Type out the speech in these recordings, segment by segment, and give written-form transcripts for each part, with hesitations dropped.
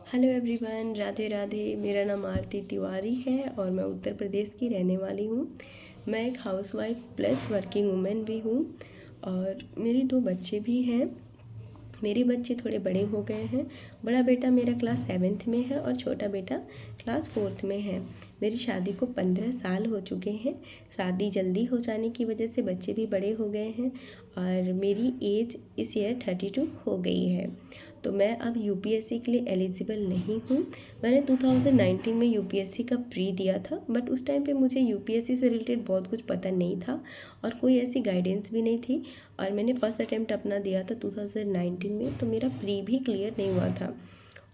Hello everyone, Radhe Radhe. मेरा नाम आरती तिवारी है और मैं उत्तर प्रदेश की रहने वाली हूँ। मैं एक हाउसवाइफ प्लस वर्किंग वुमेन भी हूँ और मेरी 2 बच्चे भी हैं। मेरे बच्चे थोड़े बड़े हो गए हैं। बड़ा बेटा मेरा क्लास 7th में है और छोटा बेटा क्लास 4th में है। मेरी शादी को 15 साल हो चुके हैं। शादी जल्दी हो जाने की वजह से बच्चे भी बड़े हो गए हैं और मेरी एज इस ईयर 32 हो गई है। तो मैं अब यूपीएससी के लिए एलिजिबल नहीं हूँ। मैंने 2019 में यूपीएससी का प्री दिया था, बट उस टाइम पे मुझे यूपीएससी से रिलेटेड बहुत कुछ पता नहीं था और कोई ऐसी गाइडेंस भी नहीं थी। और मैंने फ़र्स्ट अटैम्प्ट अपना दिया था 2019 में, तो मेरा प्री भी क्लियर नहीं हुआ था।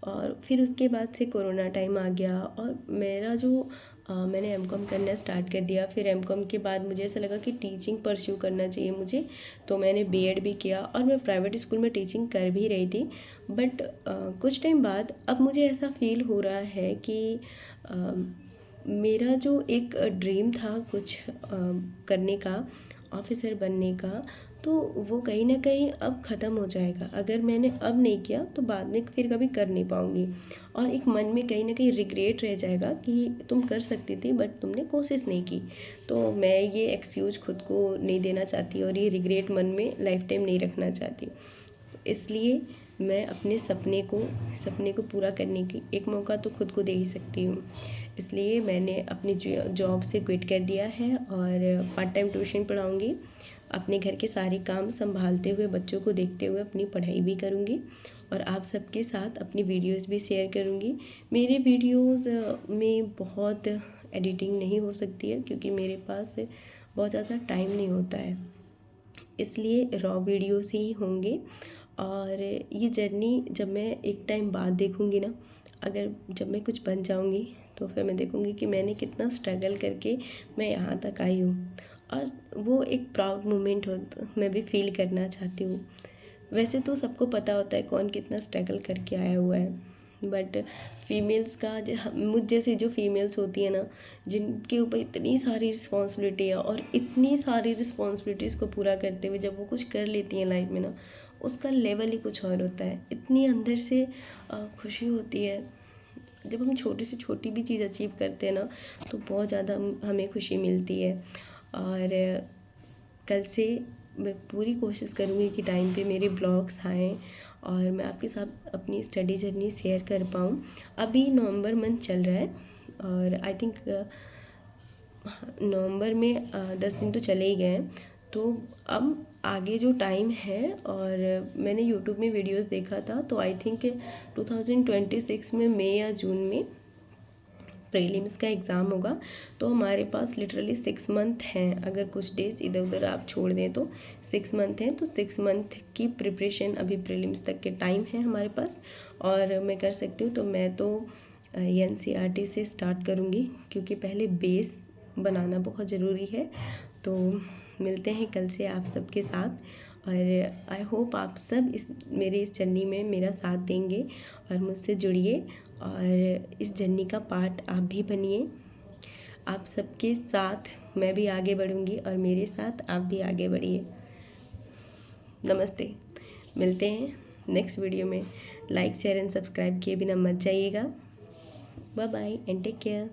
और फिर उसके बाद से कोरोना टाइम आ गया और मेरा जो मैंने एमकॉम करना स्टार्ट कर दिया। फिर एमकॉम के बाद मुझे ऐसा लगा कि टीचिंग परस्यू करना चाहिए मुझे, तो मैंने बीएड भी किया और मैं प्राइवेट स्कूल में टीचिंग कर भी रही थी। बट कुछ टाइम बाद अब मुझे ऐसा फील हो रहा है कि मेरा जो एक ड्रीम था कुछ करने का, ऑफिसर बनने का, तो वो कहीं ना कहीं अब ख़त्म हो जाएगा। अगर मैंने अब नहीं किया तो बाद में फिर कभी कर नहीं पाऊँगी और एक मन में कहीं ना कहीं रिग्रेट रह जाएगा कि तुम कर सकती थी बट तुमने कोशिश नहीं की। तो मैं ये एक्सक्यूज़ खुद को नहीं देना चाहती और ये रिग्रेट मन में लाइफ टाइम नहीं रखना चाहती। इसलिए मैं अपने सपने को पूरा करने की एक मौका तो खुद को दे ही सकती हूँ। इसलिए मैंने अपनी जॉब से क्विट कर दिया है और पार्ट टाइम ट्यूशन पढ़ाऊँगी। अपने घर के सारे काम संभालते हुए, बच्चों को देखते हुए अपनी पढ़ाई भी करूँगी और आप सबके साथ अपनी वीडियोस भी शेयर करूँगी। मेरे वीडियोस में बहुत एडिटिंग नहीं हो सकती है क्योंकि मेरे पास बहुत ज़्यादा टाइम नहीं होता है, इसलिए रॉ वीडियोस ही होंगे। और ये जर्नी जब मैं एक टाइम बाद देखूँगी ना, अगर जब मैं कुछ बन जाऊँगी तो फिर मैं देखूँगी कि मैंने कितना स्ट्रगल करके मैं यहाँ तक आई हूँ और वो एक प्राउड मोमेंट हो, मैं भी फील करना चाहती हूँ। वैसे तो सबको पता होता है कौन कितना स्ट्रगल करके आया हुआ है, बट फीमेल्स का मुझ जैसी जो फीमेल्स होती है ना, जिनके ऊपर इतनी सारी रिस्पॉन्सिबिलिटी है और इतनी सारी रिस्पॉन्सिबिलिटीज़ को पूरा करते हुए जब वो कुछ कर लेती हैं लाइफ में ना, उसका लेवल ही कुछ और होता है। इतनी अंदर से खुशी होती है जब हम छोटी से छोटी भी चीज़ अचीव करते हैं ना, तो बहुत ज़्यादा हमें खुशी मिलती है। और कल से मैं पूरी कोशिश करूँगी कि टाइम पे मेरे ब्लॉग्स आएँ और मैं आपके साथ अपनी स्टडी जर्नी शेयर कर पाऊँ। अभी नवंबर मंथ चल रहा है और आई थिंक नवंबर में 10 दिन तो चले ही गए हैं। तो अब आगे जो टाइम है, और मैंने यूट्यूब में वीडियोस देखा था तो आई थिंक 2026 में मई या जून में प्रीलिम्स का एग्ज़ाम होगा। तो हमारे पास लिटरली 6 मंथ हैं, अगर कुछ डेज इधर उधर आप छोड़ दें तो 6 मंथ हैं। तो 6 मंथ की प्रिपरेशन अभी प्रीलिम्स तक के टाइम है हमारे पास और मैं कर सकती हूँ। तो मैं तो एनसीईआरटी से स्टार्ट करूँगी क्योंकि पहले बेस बनाना बहुत ज़रूरी है। तो मिलते हैं कल से आप सबके साथ और आई होप आप सब मेरे इस जर्नी में मेरा साथ देंगे और मुझसे जुड़िए और इस जर्नी का पार्ट आप भी बनिए। आप सबके साथ मैं भी आगे बढ़ूँगी और मेरे साथ आप भी आगे बढ़िए। नमस्ते, मिलते हैं नेक्स्ट वीडियो में। लाइक शेयर एंड सब्सक्राइब किए बिना मत जाइएगा। Bye bye and take care.